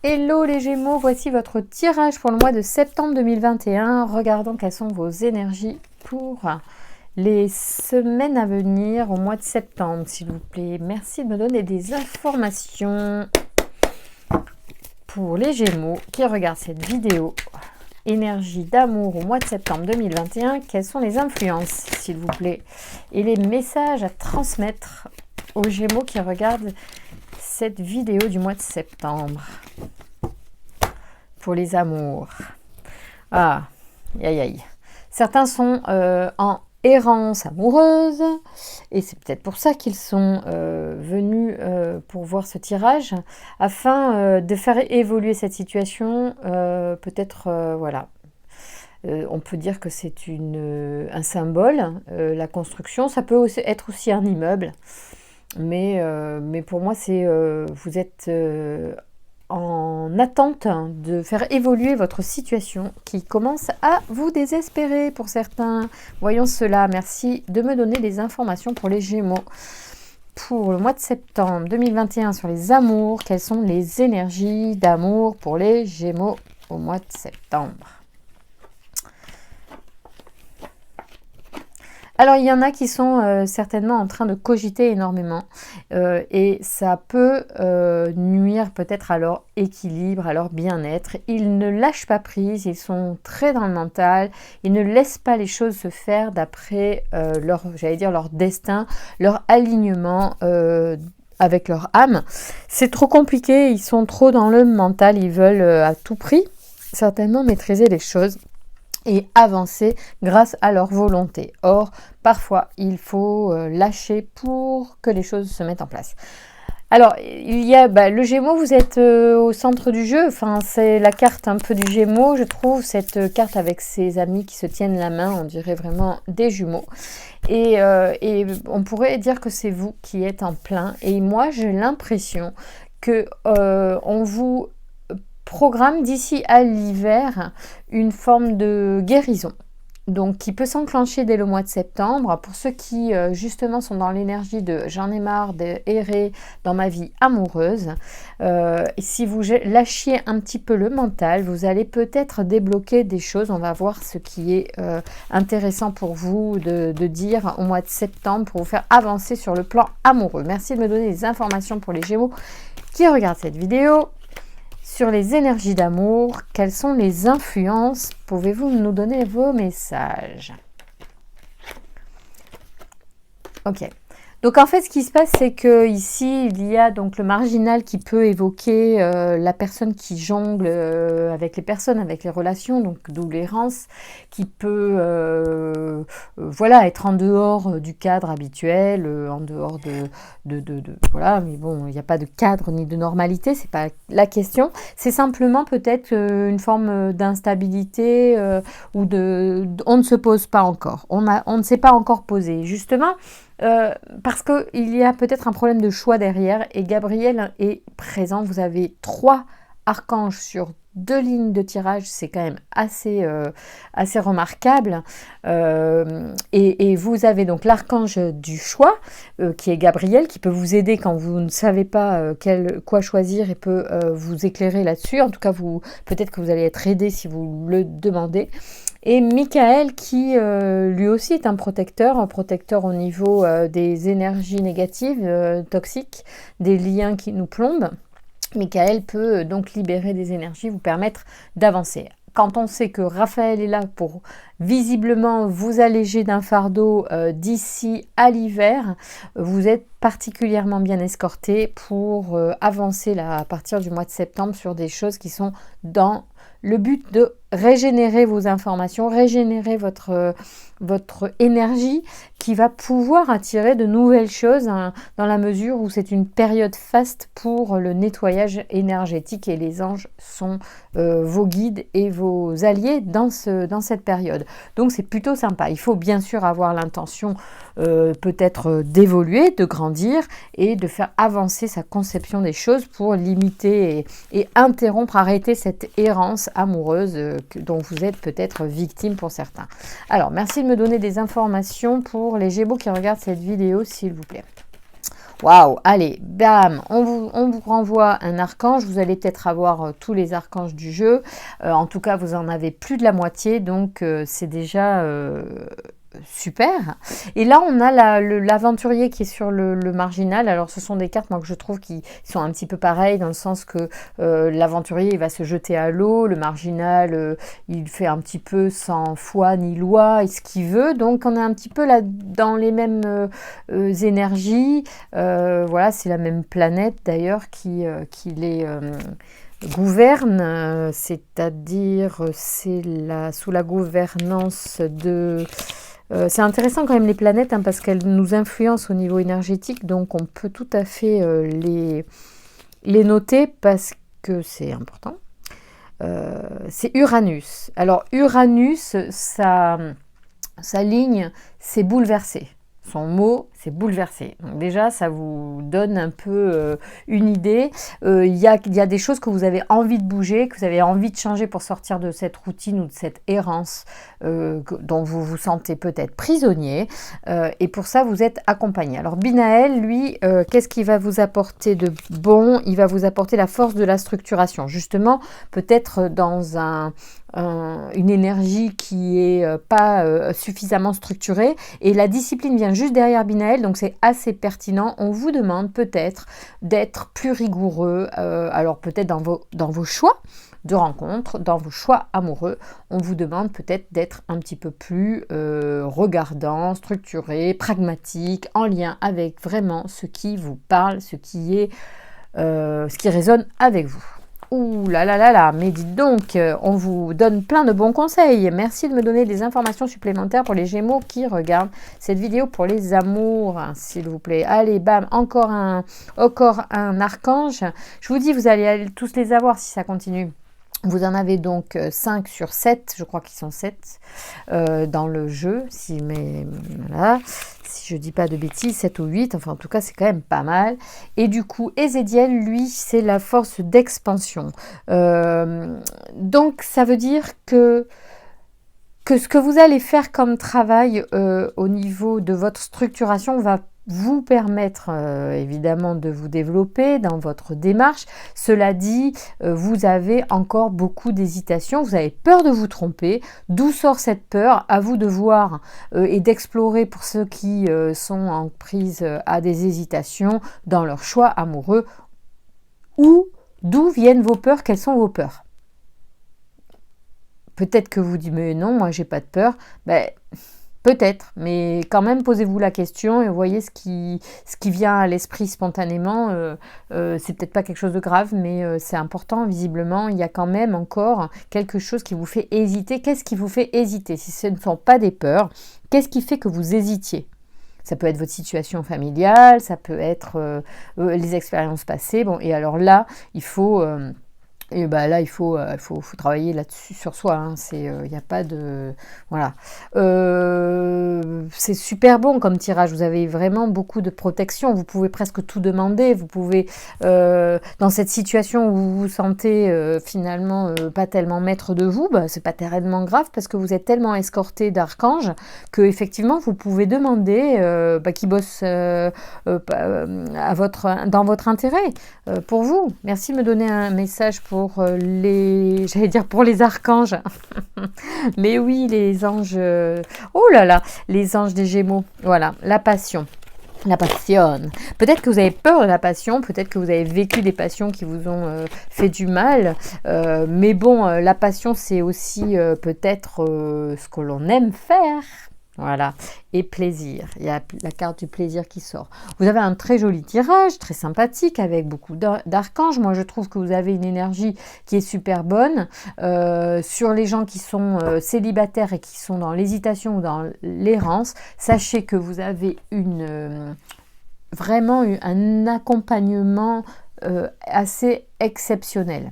Hello les Gémeaux, voici votre tirage pour le mois de septembre 2021. Regardons quelles sont vos énergies pour les semaines à venir au mois de septembre, s'il vous plaît. Merci de me donner des informations pour les Gémeaux qui regardent cette vidéo. Énergie d'amour au mois de septembre 2021. Quelles sont les influences, s'il vous plaît, et les messages à transmettre aux Gémeaux qui regardent cette vidéo du mois de septembre pour les amours. Ah, aïe aïe. Certains sont en errance amoureuse et c'est peut-être pour ça qu'ils sont venus pour voir ce tirage afin de faire évoluer cette situation. Peut-être, voilà. On peut dire que c'est un symbole, la construction. Ça peut aussi être aussi un immeuble. Mais pour moi, c'est vous êtes en attente de faire évoluer votre situation qui commence à vous désespérer pour certains. Voyons cela. Merci de me donner des informations pour les Gémeaux. Pour le mois de septembre 2021 sur les amours, quelles sont les énergies d'amour pour les Gémeaux au mois de septembre? Alors, il y en a qui sont certainement en train de cogiter énormément et ça peut nuire peut-être à leur équilibre, à leur bien-être. Ils ne lâchent pas prise, ils sont très dans le mental, ils ne laissent pas les choses se faire d'après leur destin, leur alignement avec leur âme. C'est trop compliqué, ils sont trop dans le mental, ils veulent à tout prix certainement maîtriser les choses et avancer grâce à leur volonté. Or, parfois, il faut lâcher pour que les choses se mettent en place. Alors, il y a le Gémeaux, vous êtes au centre du jeu. Enfin, c'est la carte un peu du Gémeaux, je trouve, cette carte avec ses amis qui se tiennent la main, on dirait vraiment des jumeaux. Et on pourrait dire que c'est vous qui êtes en plein. Et moi, j'ai l'impression que on vous programme d'ici à l'hiver une forme de guérison, donc qui peut s'enclencher dès le mois de septembre. Pour ceux qui justement sont dans l'énergie de j'en ai marre d'errer dans ma vie amoureuse, si vous lâchiez un petit peu le mental, vous allez peut-être débloquer des choses. On va voir ce qui est intéressant pour vous de dire au mois de septembre pour vous faire avancer sur le plan amoureux. Merci de me donner des informations pour les Gémeaux qui regardent cette vidéo. Sur les énergies d'amour, quelles sont les influences? Pouvez-vous nous donner vos messages? Ok. Donc en fait, ce qui se passe, c'est que ici, il y a donc le marginal qui peut évoquer la personne qui jongle avec les personnes, avec les relations, donc d'où l'errance, qui peut voilà, être en dehors du cadre habituel, en dehors voilà, mais bon, il n'y a pas de cadre ni de normalité, c'est pas la question. C'est simplement peut-être une forme d'instabilité ou on ne se pose pas encore. On ne s'est pas encore posé. Justement, parce qu'il y a peut-être un problème de choix derrière et Gabriel est présent. Vous avez 3 archanges sur 2 lignes de tirage, c'est quand même assez remarquable. Et vous avez donc l'archange du choix, qui est Gabriel, qui peut vous aider quand vous ne savez pas quoi choisir et peut vous éclairer là-dessus. En tout cas, peut-être que vous allez être aidé si vous le demandez. Et Michael qui lui aussi est un protecteur au niveau des énergies négatives, toxiques, des liens qui nous plombent. Michael peut donc libérer des énergies, vous permettre d'avancer. Quand on sait que Raphaël est là pour visiblement vous alléger d'un fardeau d'ici à l'hiver, vous êtes particulièrement bien escorté pour avancer là, à partir du mois de septembre sur des choses qui sont dans le but de régénérer vos informations, régénérer votre énergie qui va pouvoir attirer de nouvelles choses dans la mesure où c'est une période faste pour le nettoyage énergétique et les anges sont vos guides et vos alliés dans cette période. Donc c'est plutôt sympa. Il faut bien sûr avoir l'intention peut-être d'évoluer, de grandir et de faire avancer sa conception des choses pour limiter et interrompre, arrêter cette errance amoureuse dont vous êtes peut-être victime pour certains. Alors, merci de me donner des informations pour les Gémeaux qui regardent cette vidéo, s'il vous plaît. Waouh, allez, bam, on vous renvoie un archange. Vous allez peut-être avoir tous les archanges du jeu. En tout cas, vous en avez plus de la moitié, donc c'est déjà super. Et là, on a l'aventurier qui est sur le marginal. Alors, ce sont des cartes, moi, que je trouve qui sont un petit peu pareilles, dans le sens que l'aventurier, il va se jeter à l'eau. Le marginal, il fait un petit peu sans foi ni loi, et ce qu'il veut. Donc, on est un petit peu là dans les mêmes énergies. Voilà, c'est la même planète, d'ailleurs, qui les gouverne, c'est-à-dire c'est sous la gouvernance de... c'est intéressant quand même les planètes, hein, parce qu'elles nous influencent au niveau énergétique, donc on peut tout à fait les noter parce que c'est important. C'est Uranus. Alors Uranus, sa ligne, c'est bouleversé. Son mot, c'est bouleversé. Donc déjà, ça vous donne un peu une idée. Il y a des choses que vous avez envie de bouger, que vous avez envie de changer pour sortir de cette routine ou de cette errance dont vous vous sentez peut-être prisonnier. Et pour ça, vous êtes accompagné. Alors Binaël, lui, qu'est-ce qu'il va vous apporter de bon? Il va vous apporter la force de la structuration. Justement, peut-être dans une énergie qui est pas suffisamment structurée, et la discipline vient juste derrière Binaël, donc c'est assez pertinent. On vous demande peut-être d'être plus rigoureux, alors peut-être dans vos choix de rencontres, dans vos choix amoureux, on vous demande peut-être d'être un petit peu plus regardant, structuré, pragmatique, en lien avec vraiment ce qui vous parle, ce qui résonne avec vous. Ouh là là là là, mais dites donc, on vous donne plein de bons conseils. Merci de me donner des informations supplémentaires pour les Gémeaux qui regardent cette vidéo pour les amours, hein, s'il vous plaît. Allez, bam, encore un archange. Je vous dis, vous allez tous les avoir si ça continue. Vous en avez donc 5 sur 7, je crois qu'ils sont 7 dans le jeu, voilà, si je dis pas de bêtises, 7 ou 8, enfin en tout cas c'est quand même pas mal. Et du coup, Ézédiel, lui, c'est la force d'expansion. Donc ça veut dire que ce que vous allez faire comme travail au niveau de votre structuration va vous permettre évidemment de vous développer dans votre démarche. Cela dit, vous avez encore beaucoup d'hésitation, vous avez peur de vous tromper. D'où sort cette peur? À vous de voir et d'explorer pour ceux qui sont en prise à des hésitations dans leur choix amoureux. D'où viennent vos peurs? Quelles sont vos peurs? Peut-être que vous dites, mais non, moi j'ai pas de peur. Ben, peut-être, mais quand même posez-vous la question et voyez ce qui vient à l'esprit spontanément. C'est peut-être pas quelque chose de grave, mais c'est important visiblement. Il y a quand même encore quelque chose qui vous fait hésiter. Qu'est-ce qui vous fait hésiter? Si ce ne sont pas des peurs, qu'est-ce qui fait que vous hésitiez? Ça peut être votre situation familiale, ça peut être les expériences passées. Bon, et alors là, il faut... Et bah là, il faut travailler là-dessus sur soi. Hein. Il n'y a pas de... Voilà. C'est super bon comme tirage. Vous avez vraiment beaucoup de protection. Vous pouvez presque tout demander. Vous pouvez, dans cette situation où vous vous sentez finalement pas tellement maître de vous, bah, c'est pas tellement grave parce que vous êtes tellement escorté d'archanges que effectivement vous pouvez demander qu'ils bossent dans votre intérêt, pour vous. Merci de me donner un message pour pour les archanges. Mais oui, les anges, oh là là, les anges des Gémeaux. Voilà, la passion. La passion. Peut-être que vous avez peur de la passion, peut-être que vous avez vécu des passions qui vous ont fait du mal, mais bon, la passion, c'est aussi peut-être ce que l'on aime faire. Voilà, et plaisir, il y a la carte du plaisir qui sort. Vous avez un très joli tirage, très sympathique, avec beaucoup d'archanges. Moi, je trouve que vous avez une énergie qui est super bonne. Sur les gens qui sont célibataires et qui sont dans l'hésitation ou dans l'errance, sachez que vous avez vraiment un accompagnement assez exceptionnel.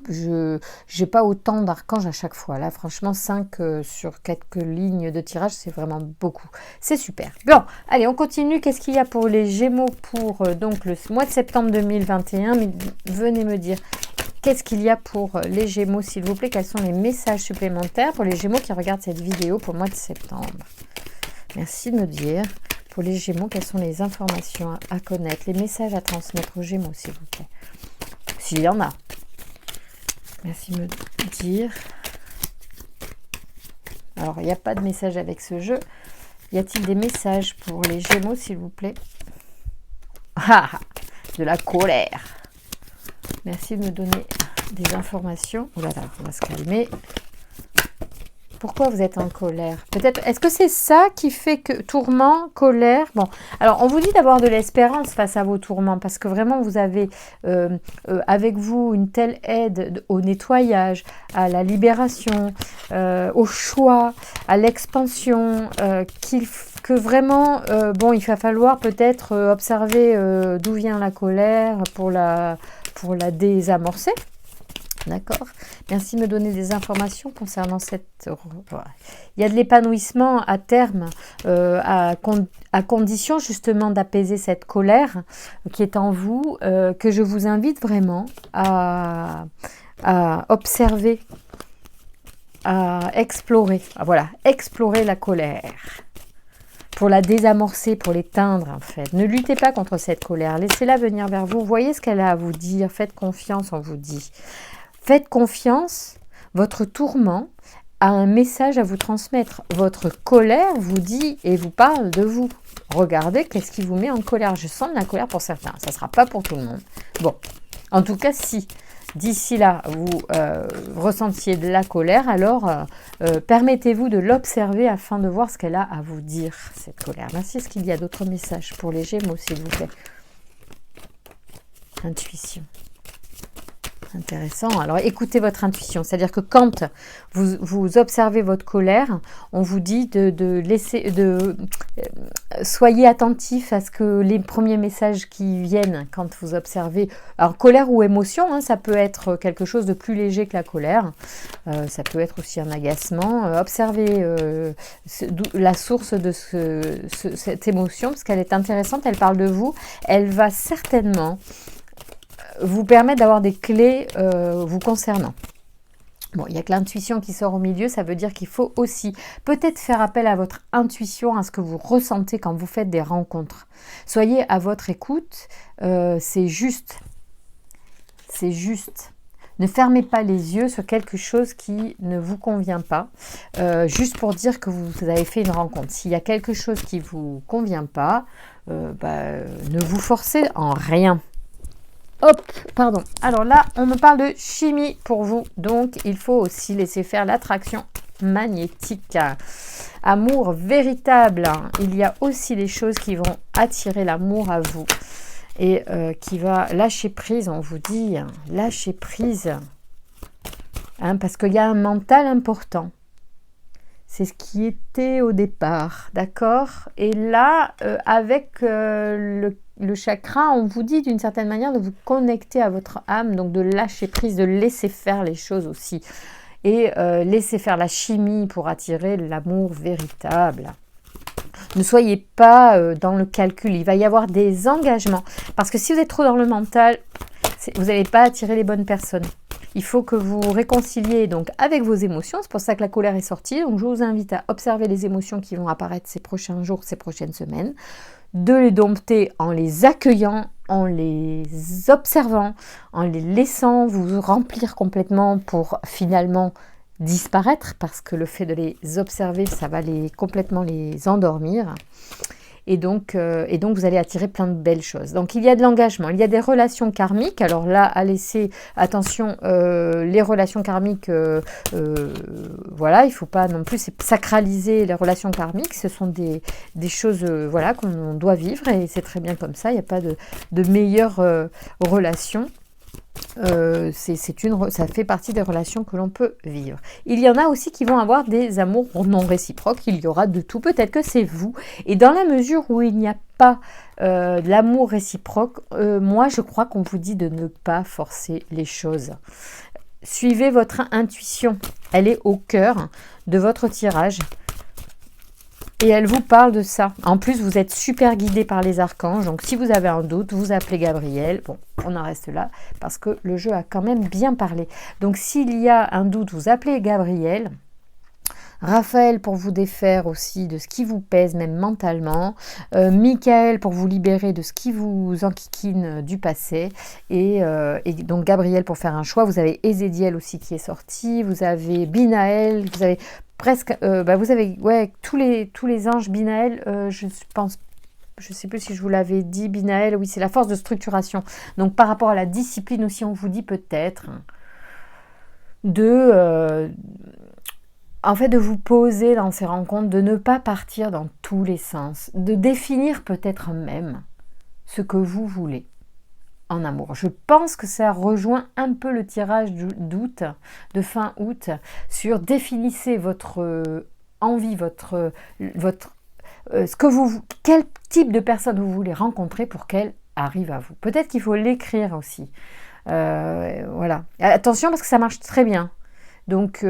Je n'ai pas autant d'archanges à chaque fois. Là, franchement, 5 sur quelques lignes de tirage, c'est vraiment beaucoup. C'est super. Bon, allez, on continue. Qu'est-ce qu'il y a pour les Gémeaux pour donc le mois de septembre 2021? Mais venez me dire, qu'est-ce qu'il y a pour les Gémeaux, s'il vous plaît? Quels sont les messages supplémentaires pour les Gémeaux qui regardent cette vidéo pour le mois de septembre? Merci de me dire Pour les Gémeaux, quelles sont les informations à connaître, les messages à transmettre aux Gémeaux, s'il vous plaît? S'il y en a. Merci de me dire. Alors, il n'y a pas de message avec ce jeu. Y a-t-il des messages pour les Gémeaux, s'il vous plaît? Ah, de la colère. Merci de me donner des informations. Oh là là, on va se calmer. Pourquoi vous êtes en colère? Peut-être, est-ce que c'est ça qui fait que tourment, colère? Bon, alors on vous dit d'avoir de l'espérance face à vos tourments, parce que vraiment vous avez avec vous une telle aide au nettoyage, à la libération, au choix, à l'expansion, que vraiment, bon, il va falloir peut-être observer d'où vient la colère pour la désamorcer. D'accord. Merci de me donner des informations concernant cette... Il y a de l'épanouissement à terme, à condition justement d'apaiser cette colère qui est en vous, que je vous invite vraiment à observer, à explorer. Voilà, explorer la colère. Pour la désamorcer, pour l'éteindre en fait. Ne luttez pas contre cette colère, laissez-la venir vers vous. Voyez ce qu'elle a à vous dire, faites confiance, on vous dit. Faites confiance, votre tourment a un message à vous transmettre. Votre colère vous dit et vous parle de vous. Regardez qu'est-ce qui vous met en colère. Je sens de la colère pour certains, ça ne sera pas pour tout le monde. Bon, en tout cas, si d'ici là, vous ressentiez de la colère, alors permettez-vous de l'observer afin de voir ce qu'elle a à vous dire, cette colère. Merci. Est-ce qu'il y a d'autres messages pour les Gémeaux, s'il vous plaît? Intuition. Intéressant. Alors, écoutez votre intuition. C'est-à-dire que quand vous observez votre colère, on vous dit de laisser, soyez attentif à ce que les premiers messages qui viennent quand vous observez. Alors, colère ou émotion, hein, ça peut être quelque chose de plus léger que la colère. Ça peut être aussi un agacement. Observez la source de cette émotion, parce qu'elle est intéressante, elle parle de vous. Elle va certainement vous permettre d'avoir des clés vous concernant. Bon, il n'y a que l'intuition qui sort au milieu, ça veut dire qu'il faut aussi peut-être faire appel à votre intuition, à ce que vous ressentez quand vous faites des rencontres. Soyez à votre écoute, c'est juste. C'est juste. Ne fermez pas les yeux sur quelque chose qui ne vous convient pas, juste pour dire que vous avez fait une rencontre. S'il y a quelque chose qui ne vous convient pas, ne vous forcez en rien. Hop, pardon. Alors là, on me parle de chimie pour vous. Donc, il faut aussi laisser faire l'attraction magnétique. Amour véritable. Il y a aussi des choses qui vont attirer l'amour à vous. Et qui va lâcher prise, on vous dit. Lâcher prise. Hein, parce qu'il y a un mental important. C'est ce qui était au départ. D'accord? Et là, avec le chakra, on vous dit d'une certaine manière de vous connecter à votre âme, donc de lâcher prise, de laisser faire les choses aussi. Et laisser faire la chimie pour attirer l'amour véritable. Ne soyez pas dans le calcul, il va y avoir des engagements. Parce que si vous êtes trop dans le mental, vous n'allez pas attirer les bonnes personnes. Il faut que vous réconciliez donc avec vos émotions. C'est pour ça que la colère est sortie. Donc je vous invite à observer les émotions qui vont apparaître ces prochains jours, ces prochaines semaines. De les dompter en les accueillant, en les observant, en les laissant vous remplir complètement pour finalement disparaître, parce que le fait de les observer, ça va complètement les endormir. Et donc, vous allez attirer plein de belles choses. Donc, il y a de l'engagement, il y a des relations karmiques. Alors là, à laisser, attention, les relations karmiques, voilà, il ne faut pas non plus sacraliser les relations karmiques. Ce sont des choses voilà, qu'on doit vivre et c'est très bien comme ça. Il n'y a pas de meilleure relation. Ça fait partie des relations que l'on peut vivre. Il y en a aussi qui vont avoir des amours non réciproques, il y aura de tout, peut-être que c'est vous. Et dans la mesure où il n'y a pas de l'amour réciproque, moi je crois qu'on vous dit de ne pas forcer les choses. Suivez votre intuition, elle est au cœur de votre tirage. Et elle vous parle de ça. En plus, vous êtes super guidé par les archanges. Donc, si vous avez un doute, vous appelez Gabriel. Bon, on en reste là parce que le jeu a quand même bien parlé. Donc, s'il y a un doute, vous appelez Gabriel. Raphaël pour vous défaire aussi de ce qui vous pèse, même mentalement. Michael pour vous libérer de ce qui vous enquiquine du passé. Et donc Gabriel pour faire un choix. Vous avez Ézédiel aussi qui est sorti. Vous avez Binaël. Vous avez presque... vous avez tous les anges. Binaël, je pense... Je ne sais plus si je vous l'avais dit, Binaël, oui, c'est la force de structuration. Donc par rapport à la discipline aussi, on vous dit peut-être de de vous poser dans ces rencontres, de ne pas partir dans tous les sens, de définir peut-être même ce que vous voulez en amour. Je pense que ça rejoint un peu le tirage d'août, de fin août, sur définissez votre envie, quel type de personne vous voulez rencontrer pour qu'elle arrive à vous. Peut-être qu'il faut l'écrire aussi. Voilà. Attention parce que ça marche très bien. Donc,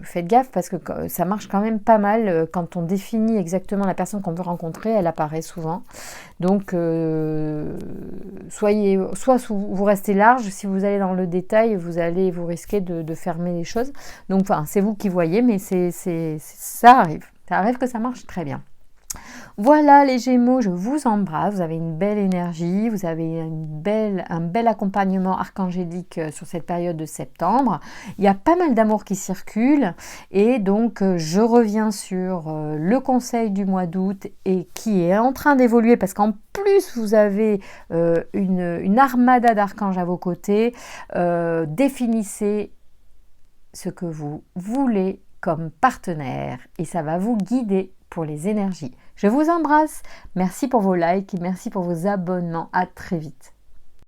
faites gaffe parce que ça marche quand même pas mal. Quand on définit exactement la personne qu'on veut rencontrer, elle apparaît souvent. Donc, soit vous restez large, si vous allez dans le détail, vous risquez de fermer les choses. Donc, c'est vous qui voyez, mais ça arrive. Ça arrive que ça marche très bien. Voilà les Gémeaux, je vous embrasse, vous avez une belle énergie, vous avez un bel accompagnement archangélique sur cette période de septembre. Il y a pas mal d'amour qui circule et donc je reviens sur le conseil du mois d'août et qui est en train d'évoluer parce qu'en plus vous avez une armada d'archanges à vos côtés. Définissez ce que vous voulez comme partenaire et ça va vous guider pour les énergies. Je vous embrasse. Merci pour vos likes et merci pour vos abonnements. À très vite.